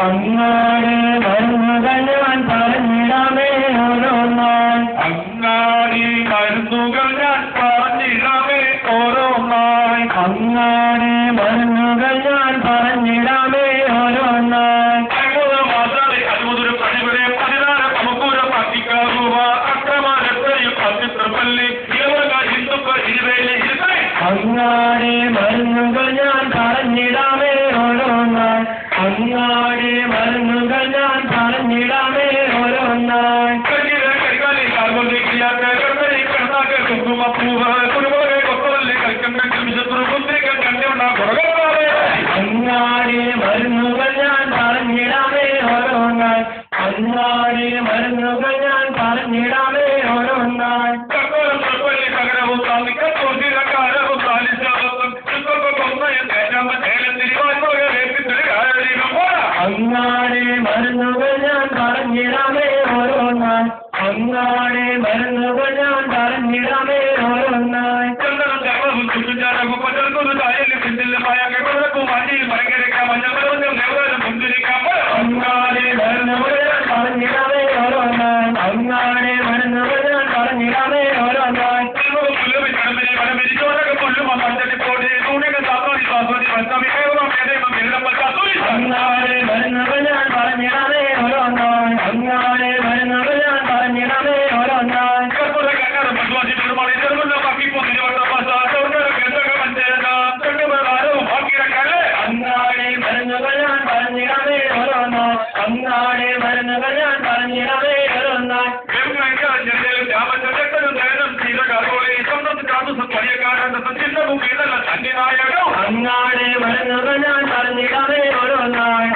അങ്ങാടി മരുന്നുകൾ ഞാൻ പറഞ്ഞിടാമേ ഓരോന്നായി അങ്ങാടി മരുന്നുകൾ ഞാൻ പറഞ്ഞിടാമേ ഓരോന്നായി അങ്ങാടി മരുന്നുകൾ ഞാൻ പറഞ്ഞിടാമേ ഓരോന്നായി അത്ഭുതൊരു പണിവരെ പതിനാറ് നമുക്കൂര പത്തിക്കാവുക അക്രമാരത്തെയും പത്തിത്രപ്പല്ലി ഹിന്ദുക്കൾ ഇരുവേലി അങ്ങാടി മരുന്നുകൾ ഞാൻ പറഞ്ഞിടാമേ ഓരോന്നായി അങ്ങാടി മരുന്നുകൾ ഞാൻ പറഞ്ഞിടാമേ ഓരോന്നായി അങ്ങാടി മരുന്നുകൾ ഞാൻ പറഞ്ഞിടാമേ ഓരോന്നായി അങ്ങാടി മരുന്നുകൾ ഞാൻ പറഞ്ഞിടാമേ ഓരോന്നായി അങ്ങാടി മരുന്നുകൾ ഞാൻ പറഞ്ഞിടാമേ ഓരോന്നായി അങ്ങാടി മരുന്നുകൾ ഞാൻ പറഞ്ഞിടാമേ ഓരോന്നായി അങ്ങാടി മരുന്നുകൾ ഞാൻ പറഞ്ഞിടാമേ ഓരോന്നായി അങ്ങാടി മരുന്നുകൾ ഞാൻ പറഞ്ഞിടാമേ ഓരോന്നായി അങ്ങാടി മരുന്നുകൾ ഞാൻ പറഞ്ഞിടാമേ ഓരോന്നായി അങ്ങാടി മരുന്നുകൾ ഞാൻ പറഞ്ഞിടാമേ ഓരോന്നായി അങ്ങാടി മരുന്നുകൾ ഞാൻ പറഞ്ഞിടാമേ ഓരോന്നായി അങ്ങാടി മരുന്നുകൾ ഞാൻ പറഞ്ഞിടാമേ ഓരോന്നായി അങ്ങാടി മരുന്നുകൾ ഞാൻ പറഞ്ഞിടാമേ ഓരോന്നായി